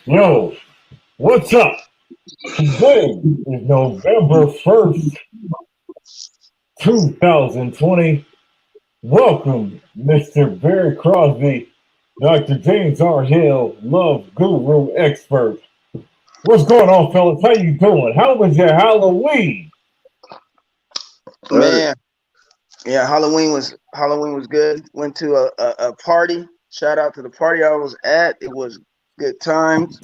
Yo, what's up? Today is November 1st, 2020. Welcome, Mr. Barry Crosby, Dr. James R. Hill, Love Guru Expert. What's going on, fellas? How you doing? How was your Halloween? Man, yeah, Halloween was good. Went to a party. Shout out to the party I was at. It was good times.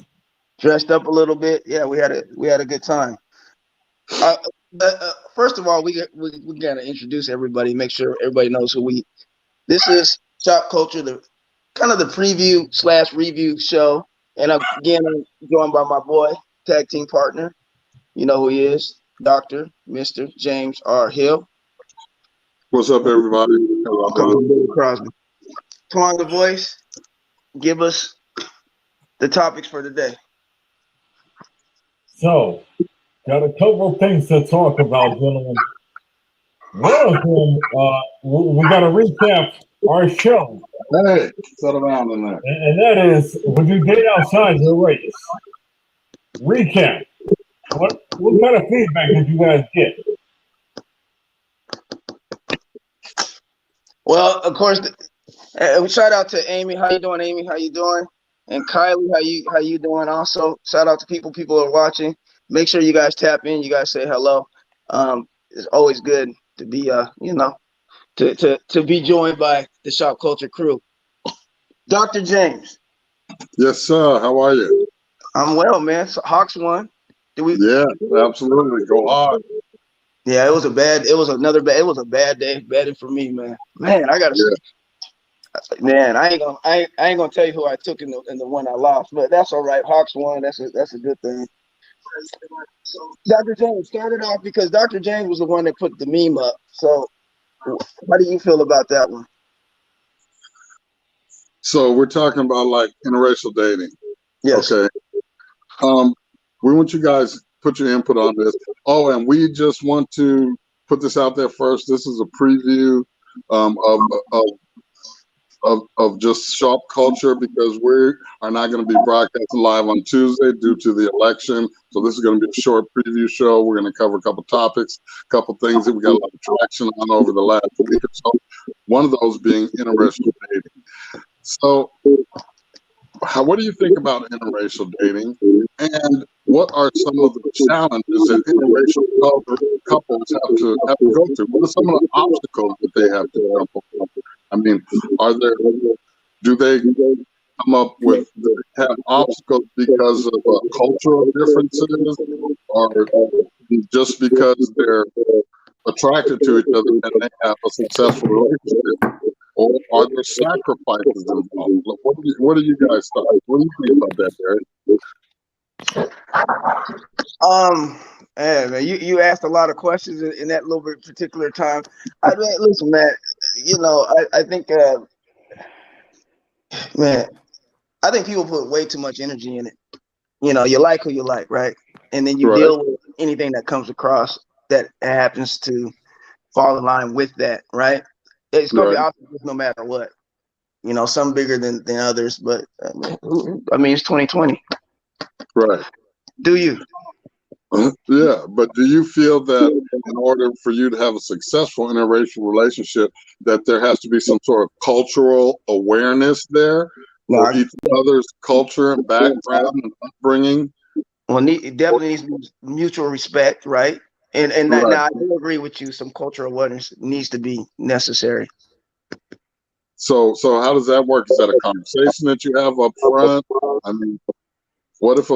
Dressed up a little bit. Yeah, we had a good time. First of all, we gotta introduce everybody. Make sure everybody knows who we. This is Shopkulture, the kind of the preview/review show. And again, I'm joined by my boy, tag team partner. You know who he is, Dr. Mr. James R. Hill. What's up, everybody? Crosby. Come on, the voice. Give us the topics for today. So, got a couple of things to talk about, gentlemen. One of them, we got to recap our show. Hey, settle down in there. And that is, would you date outside your race? Recap. What kind of feedback did you guys get? Well, of course, shout out to Amy. How you doing, Amy? How you doing? And Kylie, how you doing? Also, shout out to people are watching. Make sure you guys tap in. You guys say hello. It's always good to be to be joined by the Shopkulture crew. Dr. James. Yes, sir. How are you? I'm well, man. So Hawks won. Yeah, absolutely. Go hard. Yeah, it was a bad day betting for me, man. Man, I gotta Man, I ain't gonna tell you who I took in the one I lost, but that's all right. Hawks won. That's a good thing. Dr. James started off because Dr. James was the one that put the meme up. So, how do you feel about that one? So we're talking about like interracial dating. Yes. Okay. We want you guys to put your input on this. Oh, and we just want to put this out there first. This is a preview of just Shopkulture because we are not going to be broadcasting live on Tuesday due to the election. So this is going to be a short preview show. We're going to cover a couple topics, a couple things that we got a lot of traction on over the last week or so. One of those being interracial dating. So what do you think about interracial dating? And what are some of the challenges that interracial couples have to go through? What are some of the obstacles that they have to jump over? I mean, do they come up with, have obstacles because of cultural differences or just because they're attracted to each other and they have a successful relationship? Or are there sacrifices involved? What do you guys think? What do you think about that, Barry? Man, you asked a lot of questions in that little bit particular time. Listen, man, I think, man, I think people put way too much energy in it. You like who you like, right? And then you deal with anything that comes across that happens to fall in line with that, right? It's going to be obstacles no matter what. Some bigger than others, but I mean, it's 2020. Right. Do you? Yeah, but do you feel that in order for you to have a successful interracial relationship, that there has to be some sort of cultural awareness there for each other's culture and background and upbringing? Well, it definitely needs mutual respect, right? And now I do agree with you. Some cultural awareness needs to be necessary. So how does that work? Is that a conversation that you have up front? I mean, What if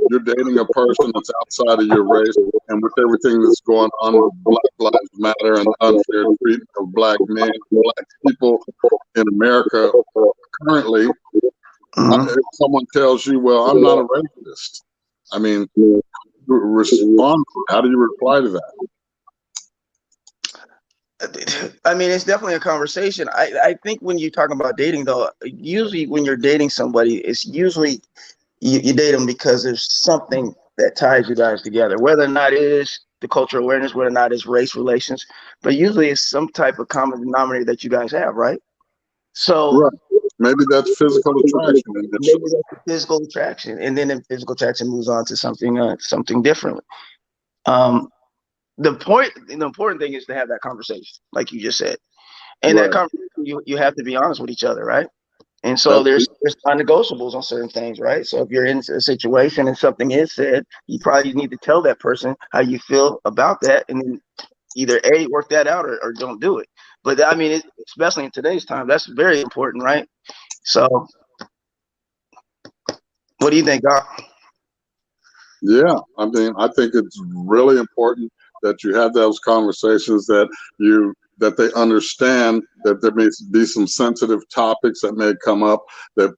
you're dating a person that's outside of your race, and with everything that's going on with Black Lives Matter and the unfair treatment of black men, black people in America currently, if someone tells you, "Well, I'm not a racist," I mean, respond. How do you reply to that? I mean, it's definitely a conversation. I think when you're talking about dating, though, usually when you're dating somebody, it's usually you date them because there's something that ties you guys together, whether or not it is the cultural awareness, whether or not it's race relations, but usually it's some type of common denominator that you guys have, right? So Right. Maybe that's physical attraction maybe initially. that's physical attraction, and then physical attraction moves on to something different. Um, the important thing is to have that conversation, like you just said, and that Right. conversation you have to be honest with each other, right? And so That's there's non-negotiables on certain things, right? So if you're in a situation and something is said, you probably need to tell that person how you feel about that, and then either A, work that out, or don't do it. But I mean, especially in today's time, that's very important, right? So what do you think, Doc? Yeah, I mean, I think it's really important that you have those conversations, that they understand that there may be some sensitive topics that may come up, that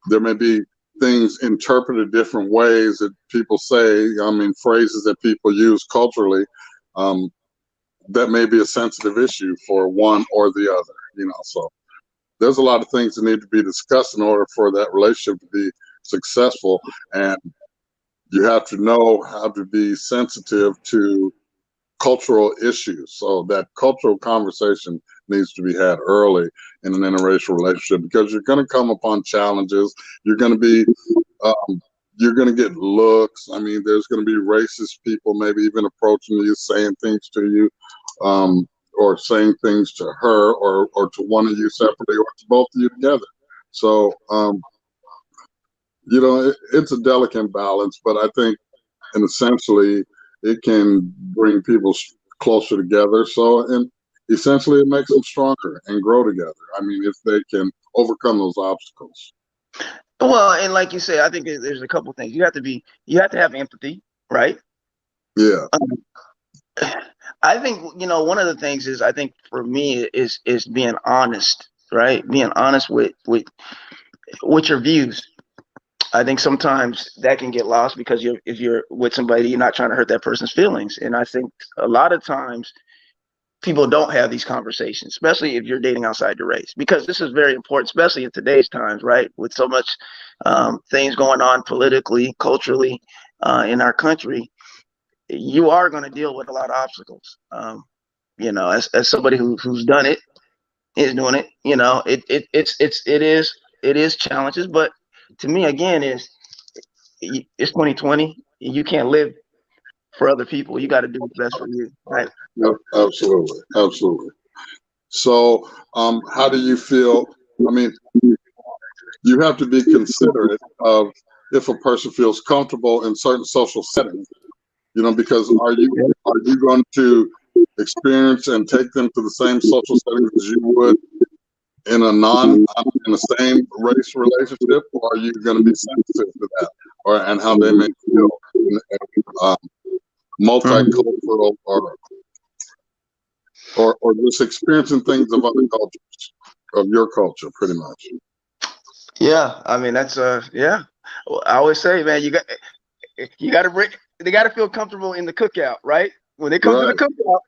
there may be things interpreted different ways that people say, I mean, phrases that people use culturally, that may be a sensitive issue for one or the other, so there's a lot of things that need to be discussed in order for that relationship to be successful. And you have to know how to be sensitive to cultural issues. So that cultural conversation needs to be had early in an interracial relationship, because you're going to come upon challenges. You're going to be, you're going to get looks. I mean, there's going to be racist people maybe even approaching you, saying things to you, or saying things to her, or to one of you separately, or to both of you together. So, it's a delicate balance, but I think, and essentially, it can bring people closer together. So, and essentially, it makes them stronger and grow together. I mean, if they can overcome those obstacles. Well, and like you say, I think there's a couple things. You have to have empathy, right? Yeah. I think one of the things is, I think for me is being honest, right? Being honest with your views. I think sometimes that can get lost because if you're with somebody, you're not trying to hurt that person's feelings. And I think a lot of times people don't have these conversations, especially if you're dating outside your race, because this is very important, especially in today's times, right? With so much things going on politically, culturally in our country, you are going to deal with a lot of obstacles. As somebody who's done it, is doing it, it is challenges, but to me, again, it's 2020. You can't live for other people. You got to do what's best for you, right? Yep, absolutely, absolutely. So, how do you feel? I mean, you have to be considerate of if a person feels comfortable in certain social settings, because are you going to experience and take them to the same social settings as you would in in the same race relationship, or are you going to be sensitive to that, and how they may feel multicultural, or just experiencing things of other cultures, of your culture, pretty much. Yeah, I mean that's yeah. I always say, man, you got to bring. They got to feel comfortable in the cookout, right? When they come to the Right. cookout,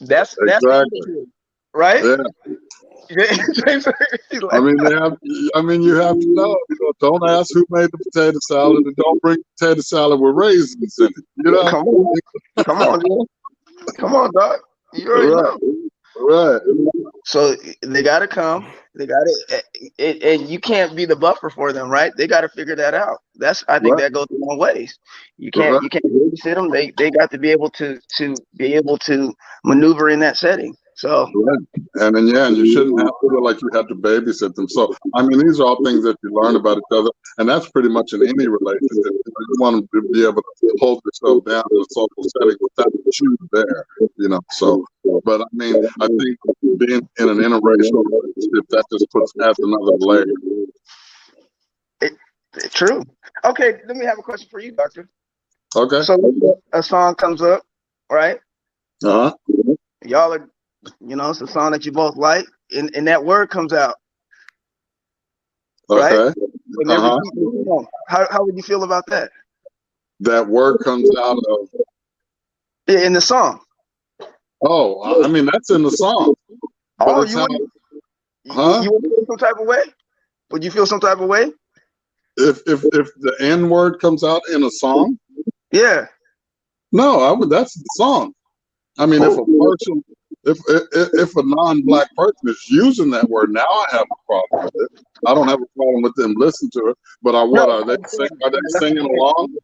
that's Exactly. right. Yeah. James, I mean, you have to know. Don't ask who made the potato salad, and don't bring potato salad with raisins in it. Come on, Jay. Come on, Doc. You already know. Right. So they got to come. They got to, and you can't be the buffer for them, right? They got to figure that out. I think that goes a long ways. You can't babysit them. They got to be able to maneuver in that setting. So, and then and you shouldn't have to feel like you have to babysit them. So, I mean, these are all things that you learn about each other, and that's pretty much in any relationship. You want to be able to hold yourself down in a social setting without you there, So, but I mean, I think being in an interracial relationship, that just adds another layer. True. Okay, let me have a question for you, Doctor. Okay. So a song comes up, right? Uh-huh. Y'all are, it's a song that you both like, and that word comes out, right? Okay. But never keep the song. How would you feel about that? That word comes out of. In the song. Oh, I mean that's in the song, but Oh, it's you how. wouldn't, Huh? you would feel some type of way? Would you feel some type of way? If the N word comes out in a song, Yeah. no, I would. That's the song. I mean, if a Oh. person, if a non-black person is using that word, now I have a problem with it. I don't have a problem with them listening to it, but what No, are they Are they singing along?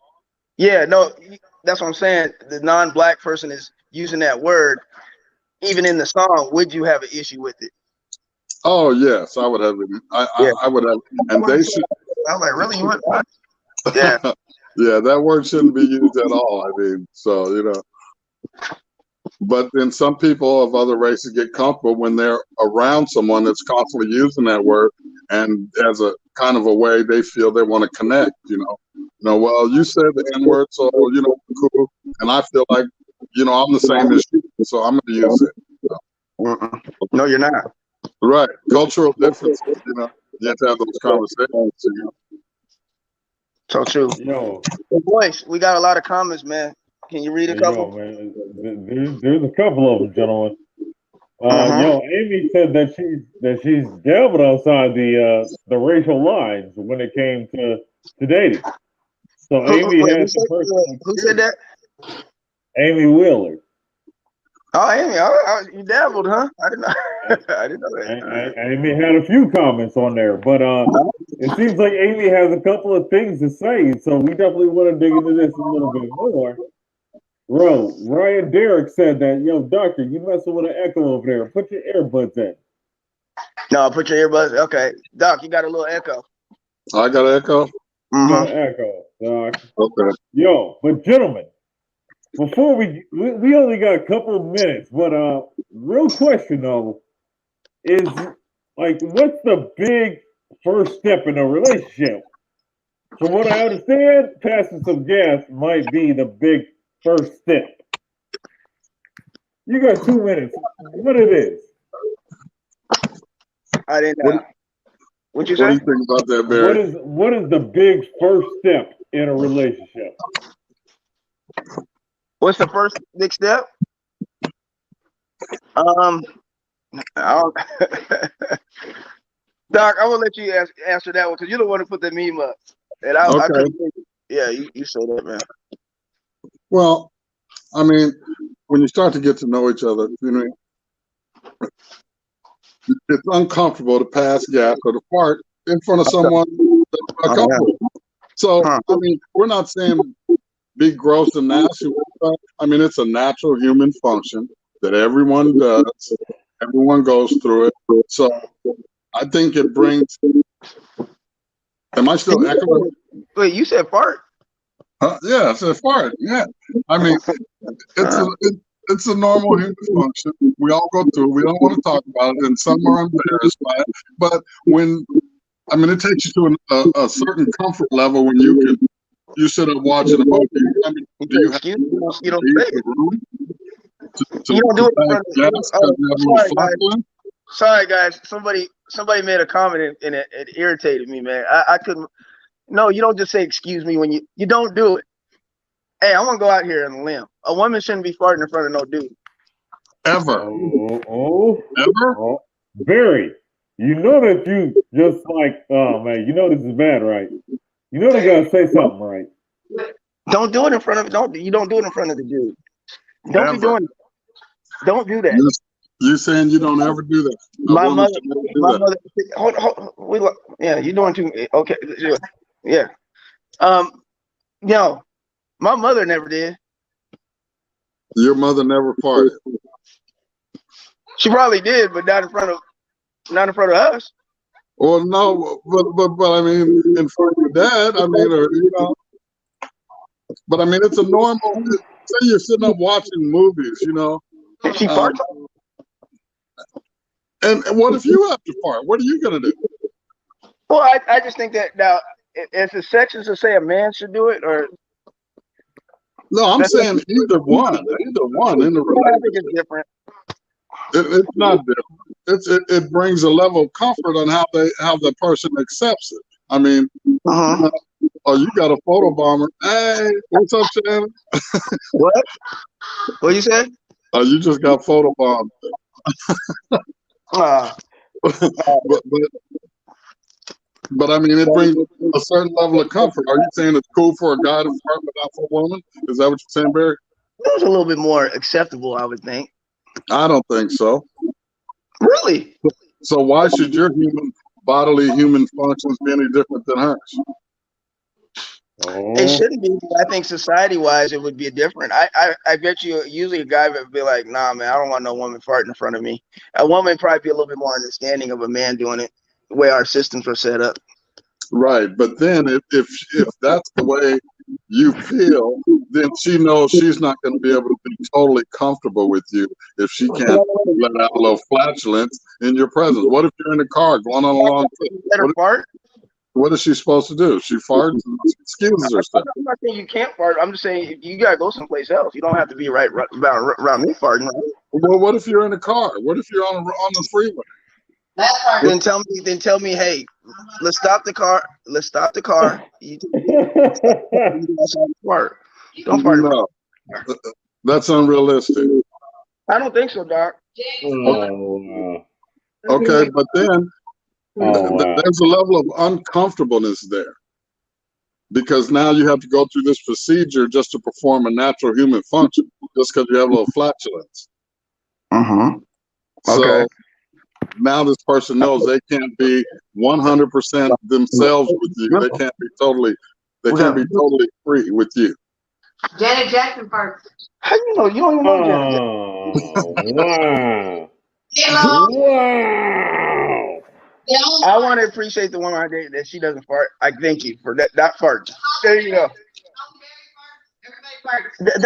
yeah, no, that's what I'm saying. The non-black person is using that word, even in the song. Would you have an issue with it? Oh yes, I would have it. Yeah. I would have, and they should. I was like, really? You would? Yeah. Yeah, that word shouldn't be used at all. I mean, so but then some people of other races get comfortable when they're around someone that's constantly using that word, and as a kind of a way they feel they want to connect. Well, you said the N word, so cool, and I feel like I'm the same as you, so I'm going to use it. No, you're not. Right, cultural differences. You have to have those conversations. So true. Yo, Boys, we got a lot of comments, man. Can you read a couple? man, there's a couple of them, gentlemen. Uh-huh. Amy said that she's dabbled outside the racial lines when it came to dating. So Amy Wait, has some personal who said experience. that? Amy Wheeler. Oh, Amy, you dabbled, huh? I didn't know. I didn't know that. Amy had a few comments on there, but it seems like Amy has a couple of things to say, so we definitely want to dig into this a little bit more. Ryan Derrick said that, yo, doctor, you messing with an echo over there. Put your earbuds in. No, put your earbuds. Okay, Doc, you got a little echo. I got an echo. No echo, doc. Okay. Yo, but gentlemen, before we only got a couple of minutes, but real question though is like, what's the big first step in a relationship? From what I understand, passing some gas might be the big first step. You got 2 minutes. What it is? I didn't What, know. What you what do say? you think about that, Barry? What is the big first step in a relationship? What's the first big step? I don't, Doc, I'm gonna let you answer that one because you don't want to put the meme up. And I Okay. couldn't think. Yeah, you say that, man. Well, I mean, when you start to get to know each other, it's uncomfortable to pass gas or to fart in front of someone, a couple. So, I mean, we're not saying be gross and nasty. I mean, it's a natural human function that everyone does. Everyone goes through it. So, I think it brings. Am I still echoing? Wait, you said fart? Yeah, it's a fart. Yeah, I mean, it's a normal human function. We all go through it. We don't want to talk about it, and some are embarrassed by it. But it takes you to a certain comfort level when you sit up watching a movie. I mean, do you have Excuse me, you don't leave say the it. room You don't do it in front of gas because you have a sorry, little guys. fun? Sorry, guys. Somebody made a comment and it irritated me, man. I couldn't. No, you don't just say excuse me when you don't do it. Hey, I'm gonna go out here on a limb. A woman shouldn't be farting in front of no dude. Ever. Ever? Oh, Barry, you know that you just like, oh man, you know this is bad, right? You know they gotta say something, right? Don't do it in front of you don't do it in front of the dude. Don't be Ever. doing it. Don't do that. You saying you don't ever do that? My mother, yeah, you're doing too. Okay, yeah. No, my mother never did. Your mother never farted. She probably did, but not in front of us. Well, no, but I mean, in front of your dad, I mean, or. But I mean, it's a normal. Say you're sitting up watching movies, If she farts. And what if you have to fart? What are you gonna do? Well, I just think that now is the sections to say a man should do it, or No, I'm saying either one in the I think relationship. it's different. It's not different. It brings a level of comfort on how the person accepts it. I mean, Uh-huh. oh, you got a photo bomber. Hey, what's up, Shannon? What? What you said? Oh, you just got photo bombed. Uh, but I mean, it brings a certain level of comfort. Are you saying it's cool for a guy to flirt without for a woman? Is that what you're saying, Barry? it was a little bit more acceptable, I would think. I don't think so. Really? So why should your bodily human functions be any different than hers? It shouldn't be. But I think society-wise, it would be different. I bet you usually a guy would be like, nah, man, I don't want no woman farting in front of me. A woman probably be a little bit more understanding of a man doing it, the way our systems are set up. Right, but then if that's the way you feel, then she knows she's not going to be able to be totally comfortable with you if she can't let out a little flatulence in your presence. What if you're in the car going on a long trip? Let her fart? What is she supposed to do? She farts and excuses herself. I'm not saying you can't fart. I'm just saying you gotta go someplace else. You don't have to be right around me farting. Right? Well, what if you're in a car? What if you're on the freeway? Then tell me, hey, let's stop the car. Let's stop the car. You fart. Don't fart. No, that's unrealistic. I don't think so, Doc. Okay, but then there's a level of uncomfortableness there because now you have to go through this procedure just to perform a natural human function, just because you have a little flatulence. Mm-hmm. So Okay. now this person knows they can't be 100% themselves with you. They can't be totally free with you. Janet Jackson first. How you know? You don't even know Janet. Wow. Hello. Wow. I want to appreciate the woman I date that she doesn't fart. I thank you for that fart. There you go.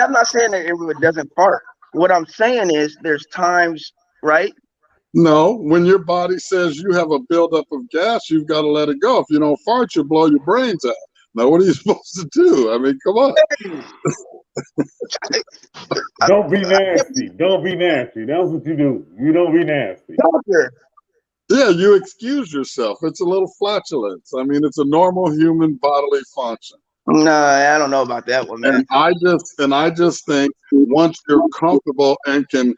I'm not saying that everyone doesn't fart. What I'm saying is there's times, right? No, when your body says you have a buildup of gas, you've got to let it go. If you don't fart, you blow your brains out. Now, what are you supposed to do? I mean, come on. Don't be nasty. Don't be nasty. That's what you do. You don't be nasty. Doctor. Yeah, you excuse yourself. It's a little flatulence. I mean, it's a normal human bodily function. No, I don't know about that one, man. And I just think once you're comfortable and can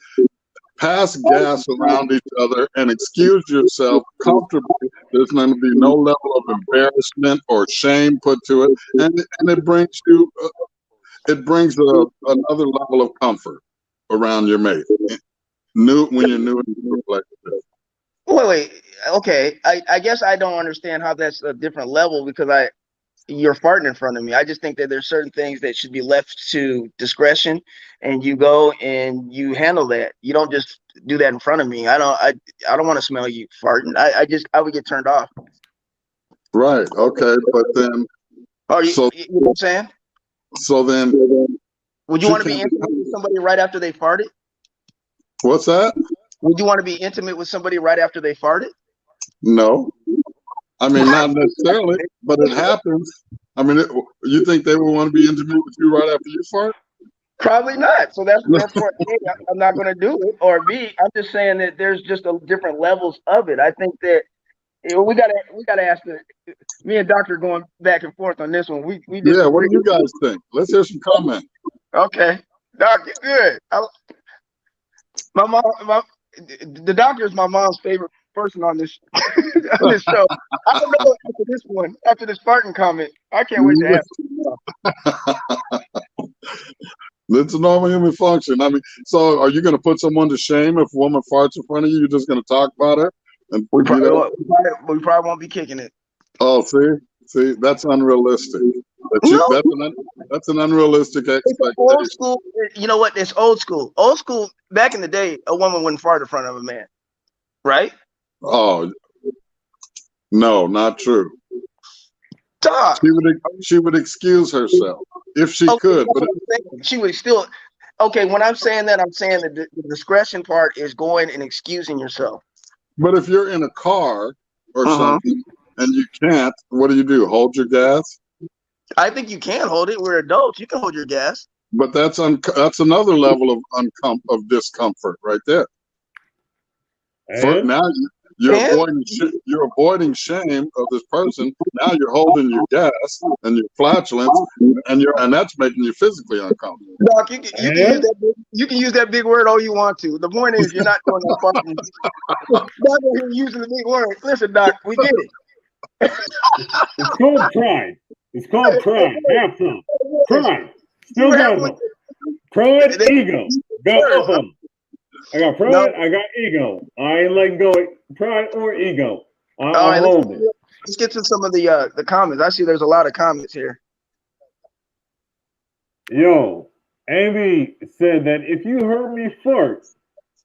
pass gas around each other and excuse yourself comfortably, there's going to be no level of embarrassment or shame put to it, and it brings you another level of comfort around your mate. When you're new in the relationship. Wait. Okay. I guess I don't understand how that's a different level because you're farting in front of me. I just think that there's certain things that should be left to discretion, and you go and you handle that. You don't just do that in front of me. I don't want to smell you farting. I would get turned off. Right. Okay. But then. You know what I'm saying? So then. Would you want to be intimate with somebody right after they farted? What's that? Would you want to be intimate with somebody right after they farted? No. I mean, not necessarily, but it happens. I mean, you think they would want to be intimate with you right after you fart? Probably not. So that's what A, I'm not going to do it. Or B, I'm just saying that there's just different levels of it. I think that we gotta ask me and Doctor going back and forth on this one. We yeah. What do you guys think? Let's hear some comments. Okay, Doc, you're good. The Doctor is my mom's favorite person on this on this show. I don't know after this farting comment. I can't wait to ask. It's a normal human function. I mean, so are you going to put someone to shame if a woman farts in front of you? You're just going to talk about her? And we probably won't be kicking it. Oh, see, that's unrealistic. That's an unrealistic expectation. Old school. You know what? It's old school. Old school. Back in the day, a woman wouldn't fart in front of a man, right? Oh, no, not true. Doc. She would excuse herself if she could, but she would still. Okay, when I'm saying that, I'm saying that the discretion part is going and excusing yourself. But if you're in a car or something and you can't, what do? Hold your gas? I think you can hold it. We're adults. You can hold your gas. But that's another level of discomfort right there. For And now, you're avoiding shame of this person. Now you're holding your gas and your flatulence, and that's making you physically uncomfortable. Doc, you can use that big word all you want to. The point is, you're not doing no fucking. Doc over here using the big word. Listen, Doc, we get it. it's called pride. It's called pride. Have some. Pride. Still got them. Pride, ego. Got both of them. I got pride, I got ego. I ain't letting go of pride or ego. I'm holding. Let's get to some of the comments. I see there's a lot of comments here. Yo, Amy said that if you heard me fart,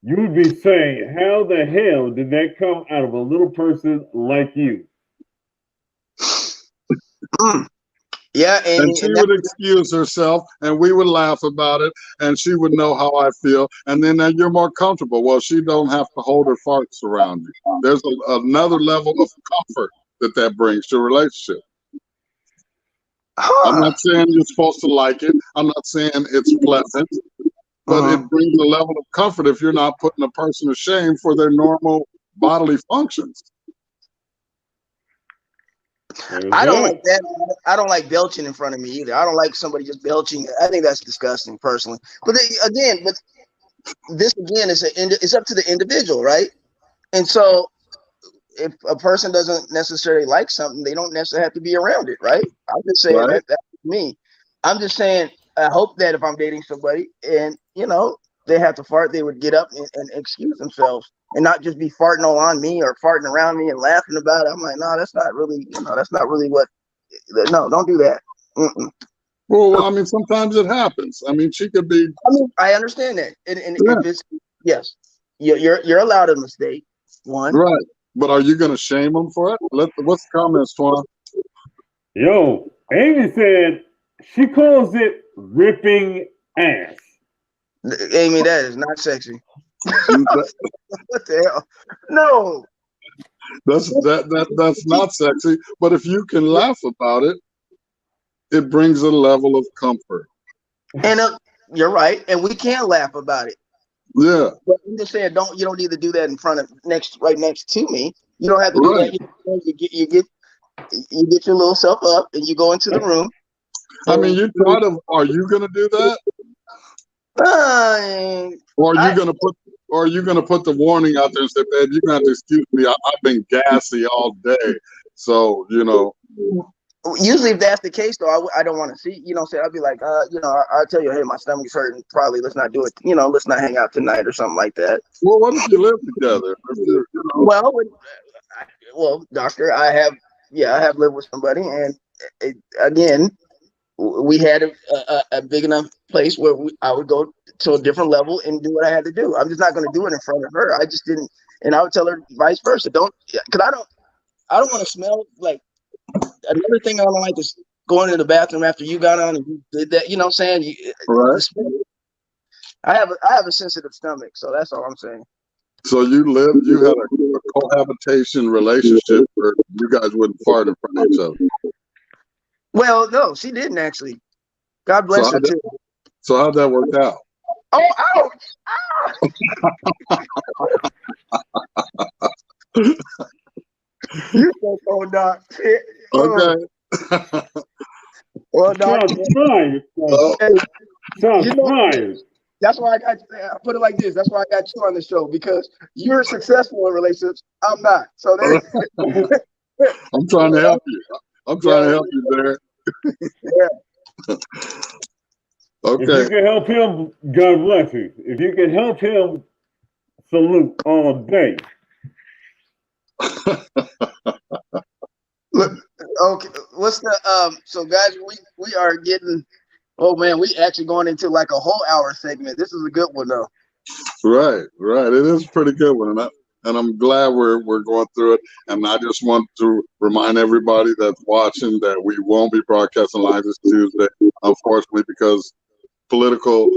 you would be saying, how the hell did that come out of a little person like you? Yeah, Amy, and she would excuse herself, and we would laugh about it, and she would know how I feel, and then you're more comfortable. Well, she don't have to hold her farts around you. There's another level of comfort that brings to a relationship. I'm not saying you're supposed to like it. I'm not saying it's pleasant, but it brings a level of comfort if you're not putting a person to shame for their normal bodily functions. I don't like that. I don't like belching in front of me either. I don't like somebody just belching. I think that's disgusting, personally. But this again is it's up to the individual, right? And so, if a person doesn't necessarily like something, they don't necessarily have to be around it, right? I'm just saying that's me. I'm just saying I hope that if I'm dating somebody and they have to fart, they would get up and excuse themselves. And not just be farting all on me or farting around me and laughing about it. I'm like, no, that's not really, that's not really what. No, don't do that. Mm-mm. Well, I mean, sometimes it happens. I mean, she could be. I mean, I understand that, and if it's yes, you're allowed a mistake. One, right? But are you going to shame them for it? What's the comments, Twan? Yo, Amy said she calls it ripping ass. Amy, that is not sexy. What the hell? No. That's not sexy. But if you can laugh about it, it brings a level of comfort. And you're right, and we can laugh about it. Yeah. But I'm just saying, you don't need to do that right next to me. You don't have to do that. You get your little self up and you go into the room. I mean, are you gonna do that? Or are you gonna put the warning out there and say, babe, you're gonna have to excuse me. I've been gassy all day. So, Usually if that's the case though, I don't want to see, I'll be like, I'll tell you, hey, my stomach's hurting. Probably let's not do it. Let's not hang out tonight or something like that. Well, what if you live together? Well, doctor, I have lived with somebody, and again, we had a big enough place where I would go to a different level and do what I had to do. I'm just not going to do it in front of her. I just didn't, and I would tell her vice versa. Because I don't want to smell like. Another thing I don't like is going to the bathroom after you got on and you did that. You know what I'm saying? Right. I have a sensitive stomach, so that's all I'm saying. So you had a cohabitation relationship where you guys wouldn't fart in front of each other. Well, no, she didn't actually. God bless her too. So how'd that work out? Oh, ouch! You so cold, Doc. Okay. Well, Doc. That's why I put it like this. That's why I got you on the show, because you're successful in relationships. I'm not. So I'm trying to help you. I'm trying to help you there. Yeah. Okay. If you can help him, God bless you. If you can help him, salute all day. Look, okay. What's the so guys, we are getting. Oh man, we actually going into like a whole hour segment. This is a good one though. Right. It is a pretty good one, and I'm glad we're going through it. And I just want to remind everybody that's watching that we won't be broadcasting live this Tuesday, unfortunately, because political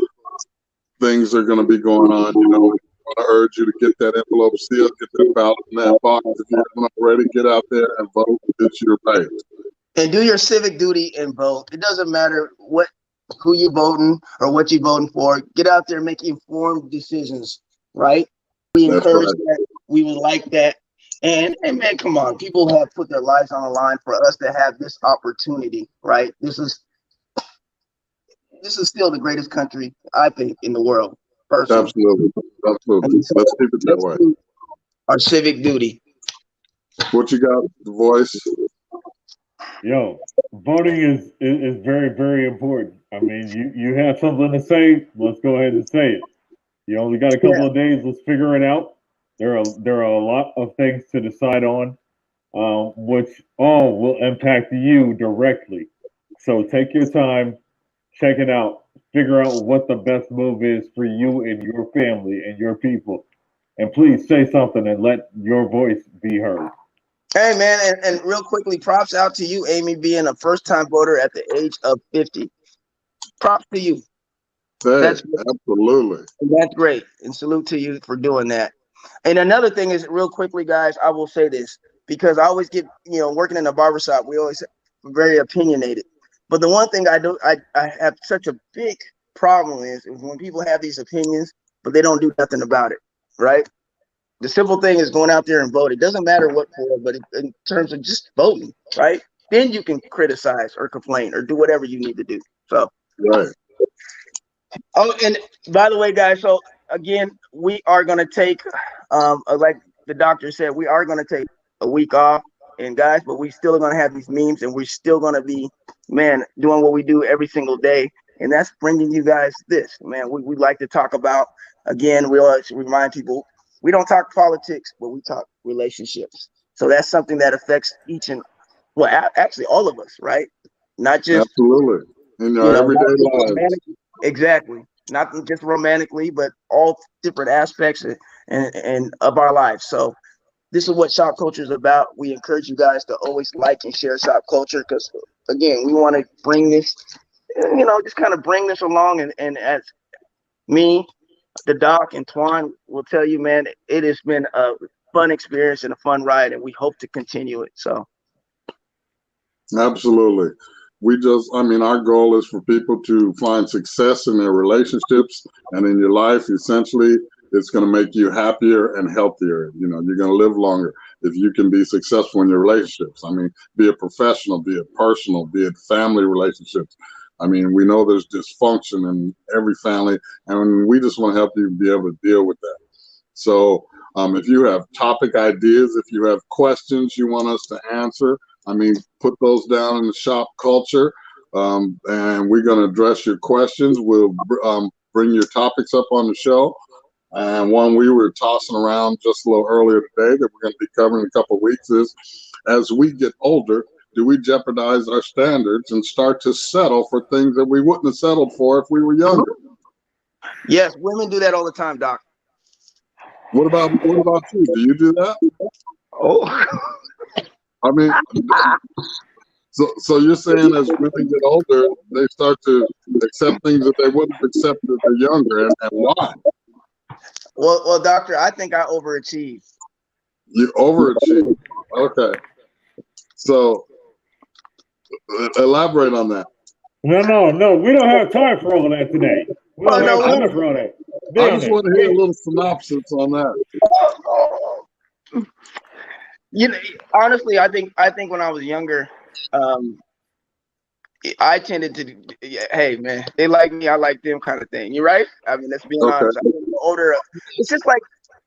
things are going to be going on. want to urge you to get that envelope sealed, get that ballot in that box. If you haven't already, get out there and vote. It's your right. And do your civic duty and vote. It doesn't matter who you voting or what you voting for. Get out there and make informed decisions, right? We That's encourage right. that. We would like that. And man, come on. People have put their lives on the line for us to have this opportunity, right? This is still the greatest country, I think, in the world, personally. Absolutely. Absolutely. So Let's keep it that let's way. do our civic duty. What you got, the voice? Yo, voting is very, very important. I mean, you have something to say, let's go ahead and say it. You only got a couple of days, let's figure it out. There are a lot of things to decide on, which all will impact you directly. So take your time, check it out, figure out what the best move is for you and your family and your people. And please say something and let your voice be heard. Hey, man, and real quickly, props out to you, Amy, being a first-time voter at the age of 50. Props to you. Hey, That's absolutely. That's great. And salute to you for doing that. And another thing is, real quickly, guys, I will say this, because I always get, working in a barbershop, we always very opinionated. But the one thing I have such a big problem is when people have these opinions, but they don't do nothing about it, right? The simple thing is going out there and vote. It doesn't matter what for, but in terms of just voting, right? Then you can criticize or complain or do whatever you need to do. So, Right. oh, and by the way, guys, so again, we are going to take, like the doctor said, we are going to take a week off. And guys, but we still going to have these memes, and we're still going to be, man, doing what we do every single day. And that's bringing you guys this, man. We like to talk about, again, we always remind people, we don't talk politics, but we talk relationships. So that's something that affects actually all of us, right? Not just, Absolutely. In your everyday not just lives. romantically. Exactly. Not just romantically, but all different aspects and of our lives. So this is what Shop Culture is about. We encourage you guys to always like and share Shop Culture because, again, we want to bring this, just kind of bring this along. And as me, the doc, and Twan will tell you, man, it has been a fun experience and a fun ride, and we hope to continue it. So, absolutely. Our goal is for people to find success in their relationships and in your life. Essentially, it's going to make you happier and healthier. You're going to live longer if you can be successful in your relationships. Be it professional, be it personal, be it family relationships. We know there's dysfunction in every family, and we just want to help you be able to deal with that. So if you have topic ideas, if you have questions you want us to answer, put those down in the Shop Culture, and we're going to address your questions. We'll bring your topics up on the show. And one we were tossing around just a little earlier today that we're going to be covering in a couple of weeks is, as we get older, do we jeopardize our standards and start to settle for things that we wouldn't have settled for if we were younger? Yes, women do that all the time, Doc. What about you? Do you do that? Oh. So you're saying as women get older, they start to accept things that they wouldn't have accepted if they're younger, and why? Well, doctor, I think I overachieve. You overachieve. Okay. So elaborate on that. No. We don't have time for all that today. We don't have time for all that. I just want to hear a little synopsis on that. Honestly, I think when I was younger, I tended to, hey man, they like me, I like them, kind of thing. You're right. Let's be honest. Older, it's just like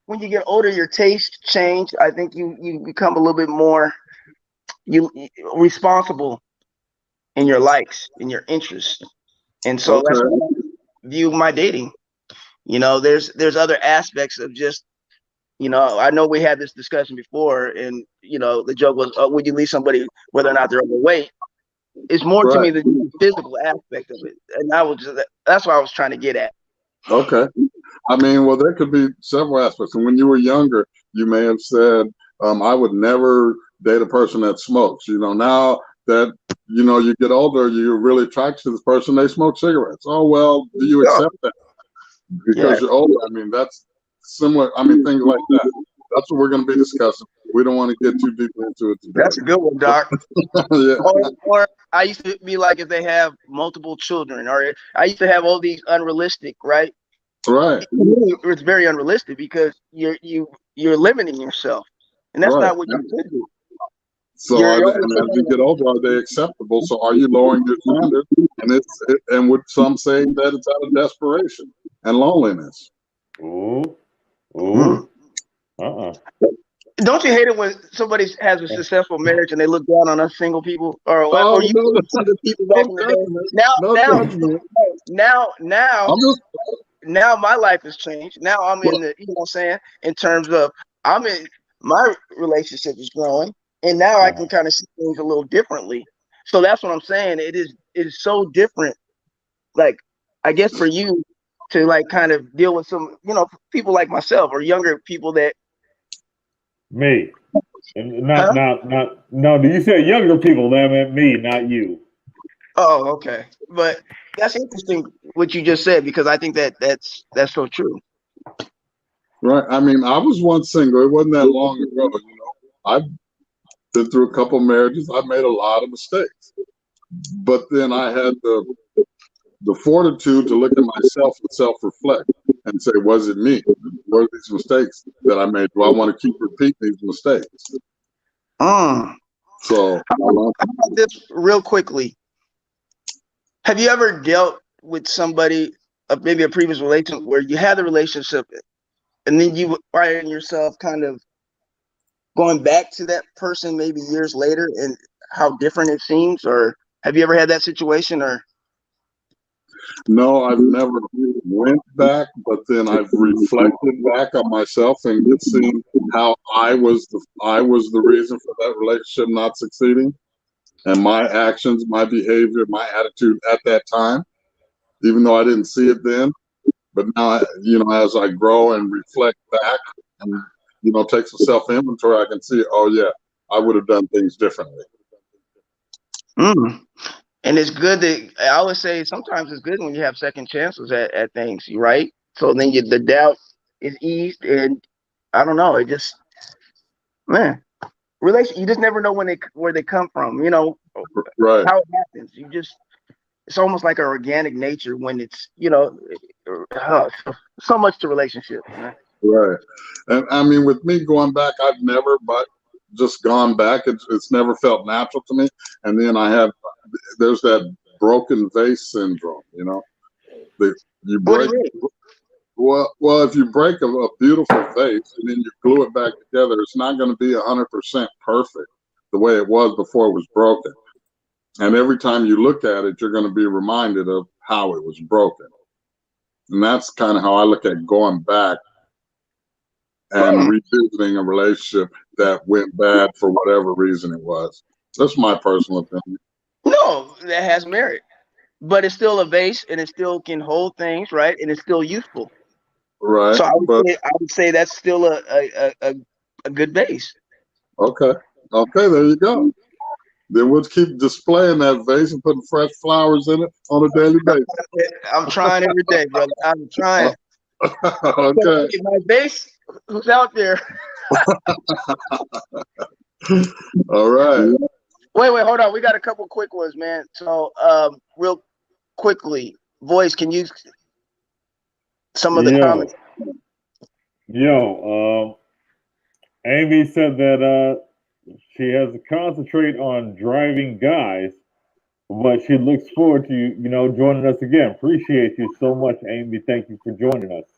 when you get older, your tastes change. I think you become a little bit more responsible in your likes, in your interests, and so that's how I view my dating. There's other aspects of just, I know we had this discussion before, and the joke was, would you leave somebody whether or not they're overweight? It's more to me the physical aspect of it, and that's what I was trying to get at. Okay. Well, there could be several aspects. And when you were younger, you may have said, I would never date a person that smokes. Now that, you get older, you're really attracted to this person, they smoke cigarettes. Oh, well, do you accept that? Because you're older. similar. I mean, things like that. That's what we're going to be discussing. We don't want to get too deep into it today. That's a good one, Doc. Yeah. Or I used to be like, if they have multiple children, or I used to have all these unrealistic, right? Right. It's very unrealistic because you're limiting yourself, and that's Right. not what you should do. So, and as you get older, are they acceptable? So, are you lowering your standards? And would some say that it's out of desperation and loneliness? Ooh. Mm. Don't you hate it when somebody has a successful marriage and they look down on us single people, or you single people back in the day? Now my life has changed. Now I'm in the, you know what I'm saying, in terms of my relationship is growing, and now I can kind of see things a little differently. So that's what I'm saying. It is so different. Like, I guess for you to like kind of deal with some, people like myself or younger people that me. No, you said younger people, that meant me, not you. Oh, okay. But that's interesting what you just said, because I think that's so true. Right. I mean, I was once single. It wasn't that long ago. I've been through a couple marriages. I made a lot of mistakes, but then I had the fortitude to look at myself and self-reflect and say, was it me? What are these mistakes that I made? Do I want to keep repeating these mistakes? So, how about this real quickly? Have you ever dealt with somebody, maybe a previous relationship, where you had the relationship and then you find yourself kind of going back to that person maybe years later and how different it seems? Or have you ever had that situation? Or no, I've never went back, but then I've reflected back on myself and seen how I was the reason for that relationship not succeeding, and my actions, my behavior, my attitude at that time, even though I didn't see it then. But now, as I grow and reflect back and, take some self-inventory, I can see, oh yeah, I would have done things differently. And it's good that, I always say, sometimes it's good when you have second chances at things, right? So then the doubt is eased, and I don't know, it just, man, you just never know where they come from, right? How it happens. It's almost like an organic nature when it's, so much to relationships, man. Right. And I mean, with me going back, I've never but just gone back. It's never felt natural to me. And then there's that broken vase syndrome, you break. Well, if you break a beautiful vase and then you glue it back together, it's not going to be 100% perfect the way it was before it was broken. And every time you look at it, you're going to be reminded of how it was broken. And that's kind of how I look at going back and revisiting a relationship that went bad for whatever reason it was. That's my personal opinion. No, that has merit, but it's still a vase, and it still can hold things, right? And it's still useful, right? So I would say that's still a good base. Okay, there you go. Then we'll keep displaying that vase and putting fresh flowers in it on a daily basis. I'm trying every day, brother. I'm trying. Okay. My base, who's out there? All right. Wait, hold on. We got a couple quick ones, man. So, real quickly, Voice, can you some of the comments? Amy said that she has to concentrate on driving guys, but she looks forward to joining us again. Appreciate you so much, Amy. Thank you for joining us.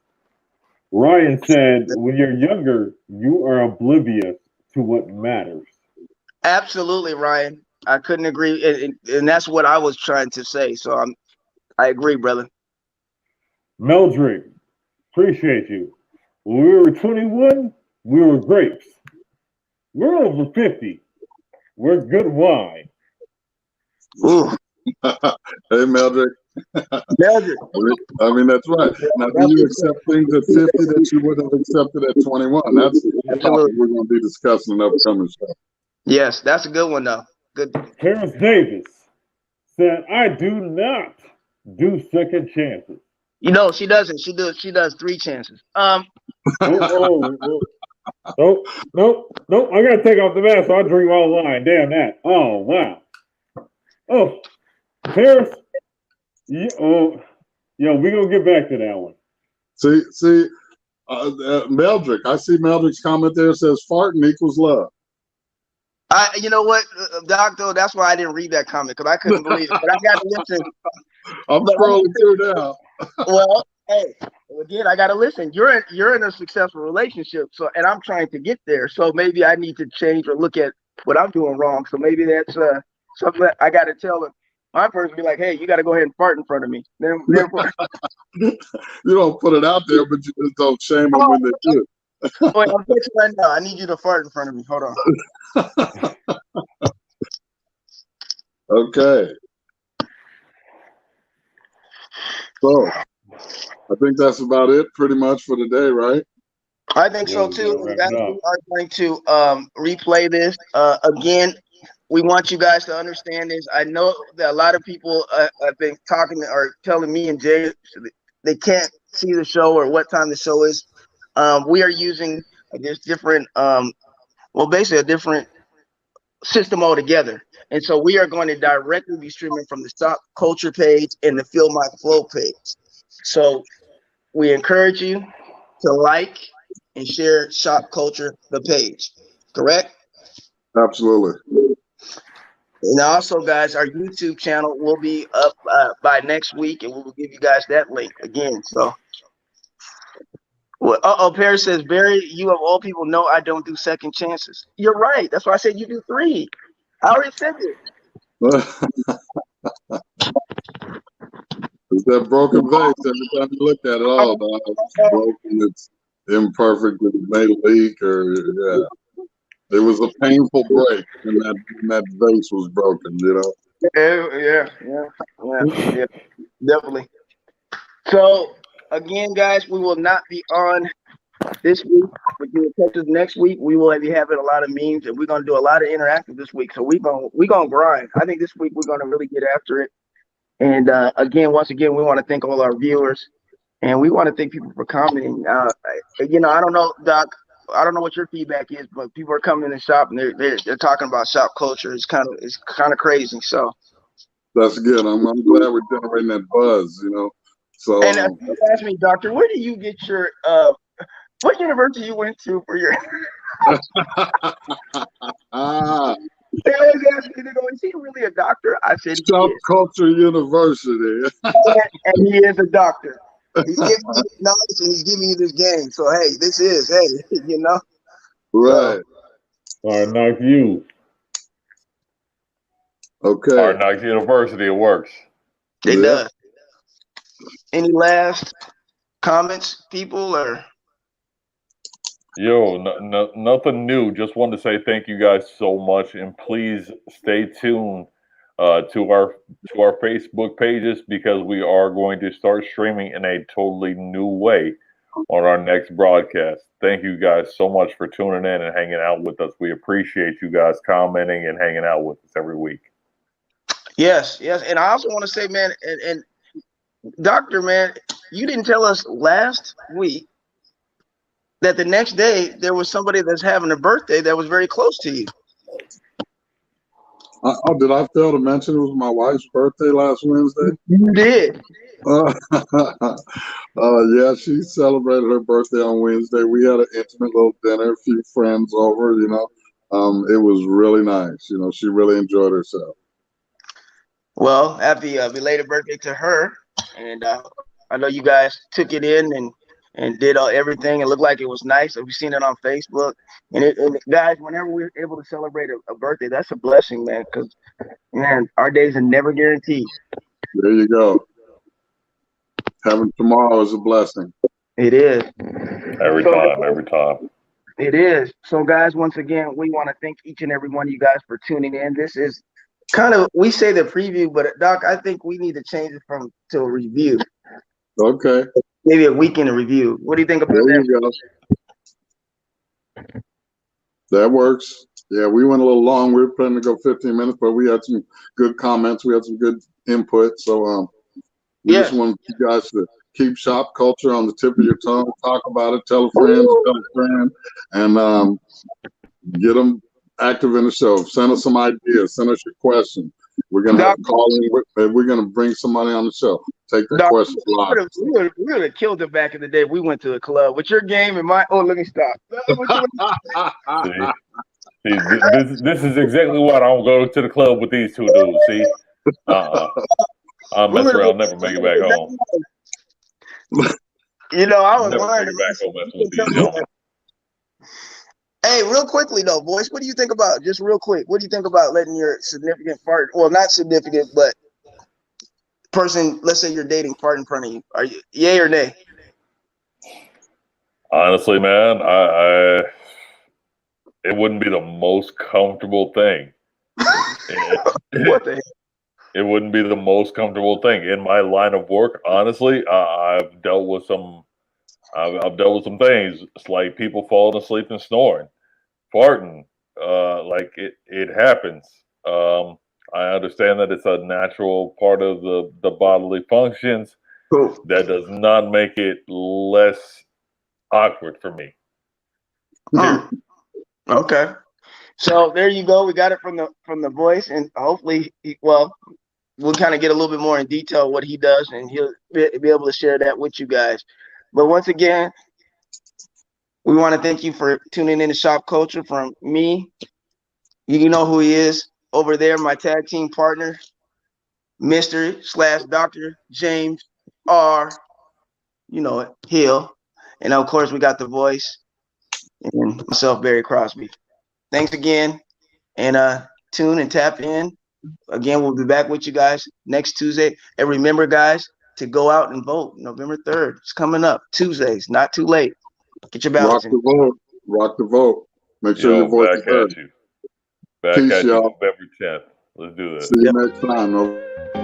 Ryan said, when you're younger, you are oblivious to what matters. Absolutely, Ryan. I couldn't agree, and that's what I was trying to say. So I agree, brother. Meldrick, appreciate you. When we were 21, we were grapes. We're over 50. We're good wine. Ooh. Hey, Meldrick. I mean, that's right. Now, do you accept things at 50 that you would have accepted at 21? That's the topic we're going to be discussing in the upcoming show. Yes, that's a good one, though. Good. Terrence Davis said, I do not do second chances. She doesn't. She does 3 chances. Nope. I gotta take off the mask so I drink all the wine. Damn that. Oh wow. Oh, Paris. Yeah, we gonna get back to that one. See, Meldrick. I see Meldrick's comment there says farting equals love. You know what, Doctor? That's why I didn't read that comment because I couldn't believe it. But I got to listen. I'm scrolling through now. Well, hey, again, I got to listen. You're in a successful relationship, so and I'm trying to get there. So maybe I need to change or look at what I'm doing wrong. So maybe that's something that I got to tell him. My person be like, hey, you got to go ahead and fart in front of me. Therefore, You don't put it out there, but you just don't shame them when they do. Wait, I'm texting right now. I need you to fart in front of me. Hold on. Okay. So I think that's about it pretty much for today, right? I think so too. We are going to replay this again. We want you guys to understand this. I know that a lot of people have been talking or telling me and Jay they can't see the show or what time the show is. We are using this different, basically a different system altogether. And so we are going to directly be streaming from the Shopkulture page and the Feel My Flow page. So we encourage you to like and share Shopkulture, the page. Correct? Absolutely. And also, guys, our YouTube channel will be up by next week, and we will give you guys that link again. So, well, Paris says, Barry, you of all people know I don't do second chances. You're right. That's why I said you do 3. I already said it. It's that broken vase every time you look at it. Oh, no, it's broken. It's imperfect. It made a leak, or yeah. It was a painful break when that vase was broken, you know. Yeah, definitely. So again, guys, we will not be on this week, but you will catch us next week. We will be having a lot of memes, and we're gonna do a lot of interactive this week. So we're gonna grind. I think this week we're gonna really get after it. And once again, we want to thank all our viewers, and we want to thank people for commenting. I don't know, Doc. I don't know what your feedback is, but people are coming in the shop and they're talking about Shopkulture. It's kind of crazy. So that's good. I'm glad we're generating that buzz, you know. So and people ask me, Doctor, where do you get your what university you went to for your? They always ask me, they go, is he really a doctor? I said, Shopkulture University. and he is a doctor. He's giving me knowledge and he's giving you this game. So, hey, you know. Right. Hard Knocks U. Okay. Hard Knocks University, it works. It does. Any last comments, people, or? Yo, nothing new. Just wanted to say thank you guys so much, and please stay tuned to our Facebook pages because we are going to start streaming in a totally new way on our next broadcast. Thank you guys so much for tuning in and hanging out with us. We appreciate you guys commenting and hanging out with us every week. Yes, and I also want to say, man, and Doctor, man, you didn't tell us last week that the next day there was somebody that's having a birthday that was very close to you. Did I fail to mention it was my wife's birthday last Wednesday? You did. Yeah, she celebrated her birthday on Wednesday. We had an intimate little dinner, a few friends over, you know. It was really nice. You know, she really enjoyed herself. Well, happy belated birthday to her. And I know you guys took it in and did everything. It looked like it was nice. We've seen it on Facebook. And guys, whenever we're able to celebrate a birthday, that's a blessing, man. Because, man, our days are never guaranteed. There you go. Having tomorrow is a blessing. It is. Every time. It is. So, guys, once again, we want to thank each and every one of you guys for tuning in. This is kind of, we say the preview, but Doc, I think we need to change it to a review. Okay. Maybe a weekend review. What do you think about there that? You go. That works. Yeah, we went a little long. We were planning to go 15 minutes, but we had some good comments. We had some good input. So we just wanted you guys to Keep shop culture on the tip of your tongue. Talk about it. Tell a friend, and get them active in the show. Send us some ideas. Send us your questions. We're gonna have calling. We're gonna bring somebody on the show. Take their questions live. We would have killed it back in the day. We went to a club with your game and my. Oh, let me stop. See, this is exactly why I don't go to the club with these two dudes. See, I'll mess around, never make it back home. You know, I was Never lying. make it back home messing with these gentlemen. Hey, real quickly though, voice. What do you think about? Just real quick. What do you think about letting your significant partner, well, not significant, but person, let's say you're dating, fart in front of you? Are you yay or nay? Honestly, man, I it wouldn't be the most comfortable thing. What the heck? It wouldn't be the most comfortable thing in my line of work. Honestly, I've dealt with some things. It's like people falling asleep and snoring, farting. Like it happens. I understand that it's a natural part of the bodily functions. Cool. That does not make it less awkward for me. Okay. So there you go. We got it from the voice, and hopefully, we'll kind of get a little bit more in detail what he does, and he'll be able to share that with you guys. But once again, we want to thank you for tuning in to Shop Culture. From me, you know who he is over there, my tag team partner, Mr./Dr. James R. You know it, Hill, and of course we got the voice and myself, Barry Crosby. Thanks again, and tune and tap in. Again, we'll be back with you guys next Tuesday. And remember, guys, to go out and vote. November 3rd. It's coming up. Tuesdays, not too late. Get your ballots in. Rock the vote. Rock the vote. Make sure your voice is heard. Back Peace, at you y'all. November 10th. Let's do this. See you next time.